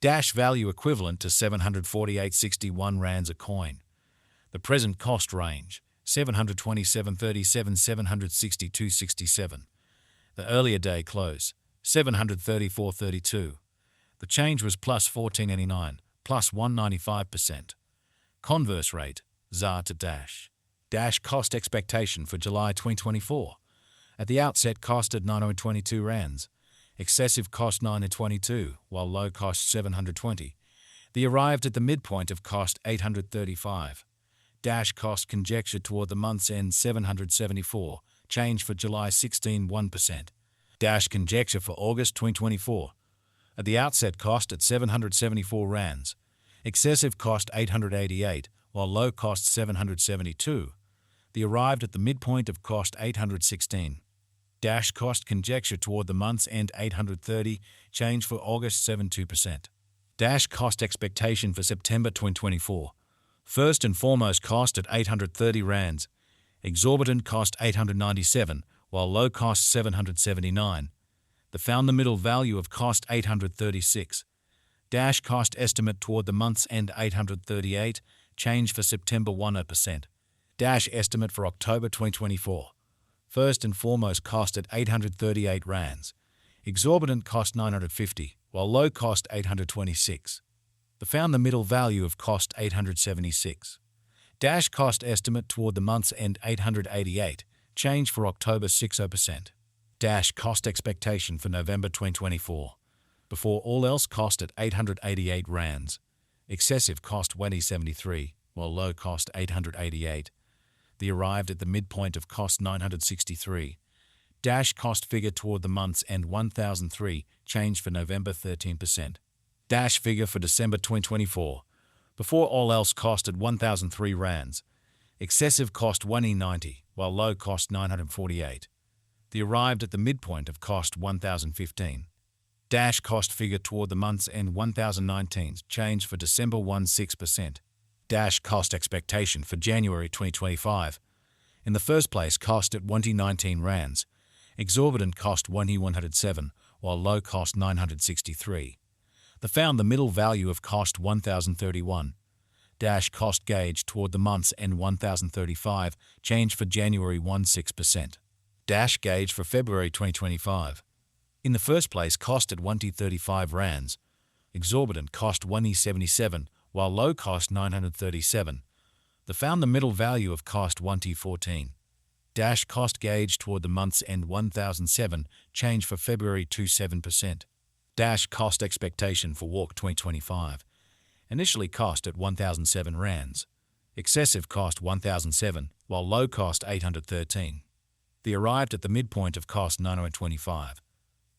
Dash value equivalent to 748.61 rands a coin. The present cost range, 727.37, 762.67. The earlier day close, 734.32. The change was plus 14.89, plus 195%. Converse rate, ZAR to Dash. Dash cost expectation for July 2024. At the outset costed 922 rands. Excessive cost 922, while low cost 720. The arrived at the midpoint of cost 835. Dash cost conjecture toward the month's end 774. Change for July 16 1%. Dash conjecture for August 2024. At the outset cost at 774 rands. Excessive cost 888, while low cost 772. The arrived at the midpoint of cost 816. Dash cost conjecture toward the month's end 830, change for August 72%. Dash cost expectation for September 2024. First and foremost cost at 830 rands. Exorbitant cost 897, while low cost 779. The found the middle value of cost 836. Dash cost estimate toward the month's end 838, change for September 1%. Dash estimate for October 2024. First and foremost cost at 838 rands. Exorbitant cost 950, while low cost 826. The found the middle value of cost 876. Dash cost estimate toward the month's end 888, change for October 60%. Dash cost expectation for November 2024. Before all else cost at 888 rands. Excessive cost 2073, while low cost 888. The arrived at the midpoint of cost 963. Dash cost figure toward the month's end 1003, change for November 13%. Dash figure for December 2024. Before all else cost at 1003 rands. Excessive cost 190, while low cost 948. The arrived at the midpoint of cost 1015. Dash cost figure toward the month's end 1019, change for December 16%. Dash cost expectation for January 2025. In the first place cost at 119 rands. Exorbitant cost 107, while low cost 963. The found the middle value of cost 1031. Dash cost gauge toward the month's end 1035, change for January 16%. Dash gauge for February 2025. In the first place cost at 135 rands. Exorbitant cost 177, while low cost 937. The found the middle value of cost 114. Dash cost gauge toward the month's end 1007, change for February 27%. Dash cost expectation for Walk 2025. Initially cost at 1007 rands. Excessive cost 1007, while low cost 813. The arrived at the midpoint of cost 925.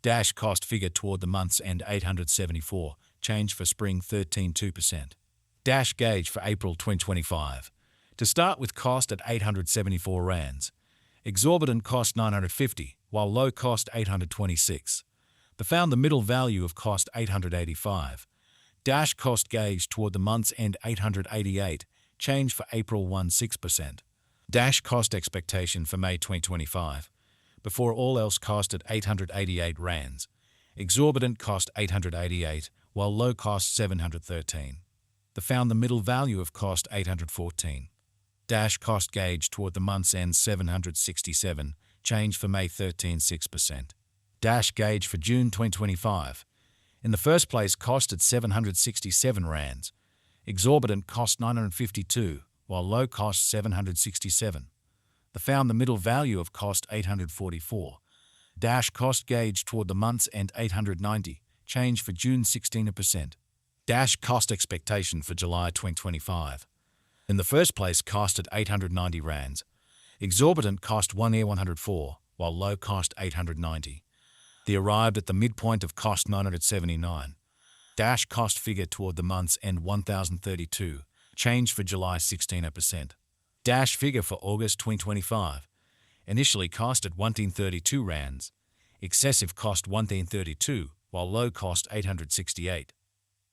Dash cost figure toward the month's end 874, change for spring 13.2%. Dash gauge for April 2025. To start with cost at 874 rands. Exorbitant cost 950, while low cost 826. The found the middle value of cost 885. Dash cost gauge toward the month's end 888, change for April 16%. Dash cost expectation for May 2025. Before all else cost at 888 rands. Exorbitant cost 888, while low cost 713. The found the middle value of cost 814. Dash cost gauge toward the month's end 767, change for May 13.6%. Dash gauge for June 2025. In the first place cost at 767 rands. Exorbitant cost 952, while low cost 767. The found the middle value of cost 844. Dash cost gauge toward the month's end 890, change for June 16%. Dash cost expectation for July 2025. In the first place cost at 890 rands. Exorbitant cost 104, while low cost 890. The arrived at the midpoint of cost 979. Dash cost figure toward the month's end 1032, change for July 16%. Dash figure for August 2025. Initially cost at 132 rands. Excessive cost 132, while low cost 868.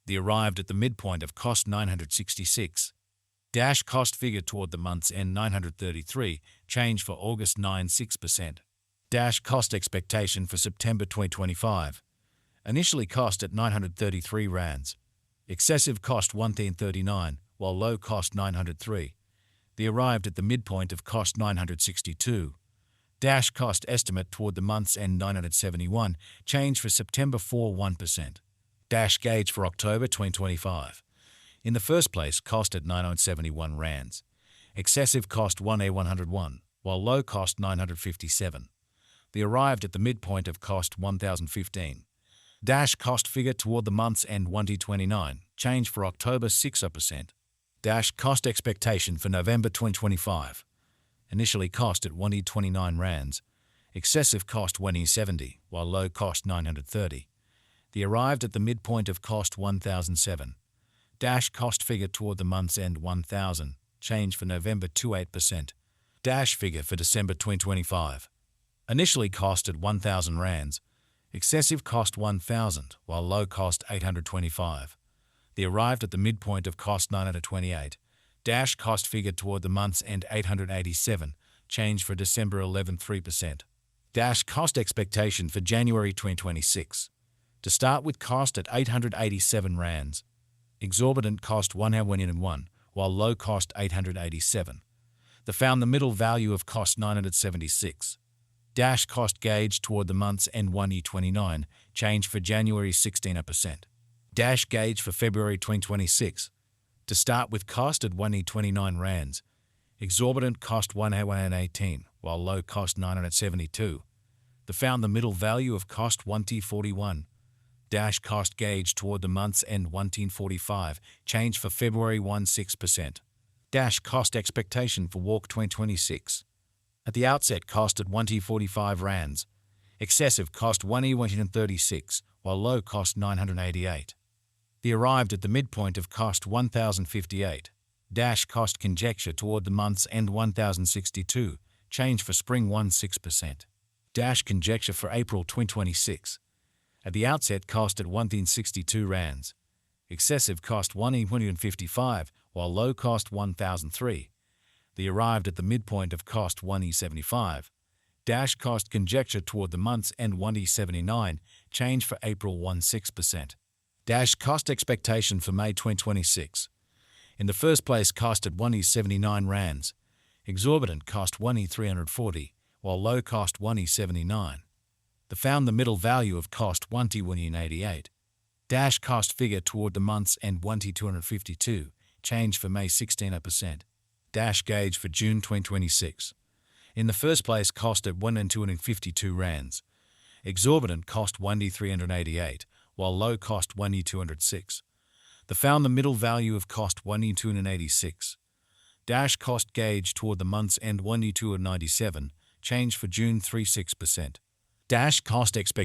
The arrived at the midpoint of cost 966. Dash cost figure toward the month's end 933, change for August 96%. Dash cost expectation for September 2025. Initially cost at 933 rands. Excessive cost 1,039, while low cost 903. They arrived at the midpoint of cost 962. Dash cost estimate toward the month's end 971, change for September 4 1%. Dash gauge for October 2025. In the first place, cost at 971 rands. Excessive cost 1A101, while low cost 957. They arrived at the midpoint of cost 1015. Dash cost figure toward the month's end 1T29, change for October 6%. Dash cost expectation for November 2025. Initially cost at 1E29 rands. Excessive cost 1E70, while low cost 930. They arrived at the midpoint of cost 1007. Dash cost figure toward the month's end 1000, change for November 28%. Dash figure for December 2025. Initially cost at 1000 rands. Excessive cost 1000, while low cost 825. They arrived at the midpoint of cost 928. Dash cost figure toward the month's end 887, change for December 11 3%. Dash cost expectation for January 2026. To start with, cost at 887 rands. Exorbitant cost 101, while low cost 887. They found the middle value of cost 976. Dash cost gauge toward the month's end 1E29, change for January 16%. Dash gauge for February 2026. To start with, cost at 1E29 rands. Exorbitant cost 1A118, while low cost 972. They found the middle value of cost 1T41. Dash cost gauge toward the month's end 1T45, change for February 16%. Dash cost expectation for Walk 2026. At the outset, cost at 1T45 rands. Excessive cost 1E136, while low cost 988. They arrived at the midpoint of cost 1058. Dash cost conjecture toward the month's end 1062, change for spring 16%. Dash conjecture for April 2026. At the outset, cost at 1,062 rands. Excessive cost 1E155, while low cost 1,003. They arrived at the midpoint of cost 1E75. Dash cost conjecture toward the month's end 1E79, change for April 16%. Dash cost expectation for May 2026. In the first place, cost at 1E79 rands. Exorbitant cost 1E340, while low cost 1E79. They found the middle value of cost 1T1E88. Dash cost figure toward the month's end 1T252, change for May 16%. Dash gauge for June 2026. In the first place, cost at 1N252 rands. Exorbitant cost 1D388, while low cost 1E206. They found the middle value of cost 1E286. Dash cost gauge toward the month's end 1E297, change for June 36%. Dash cost expectation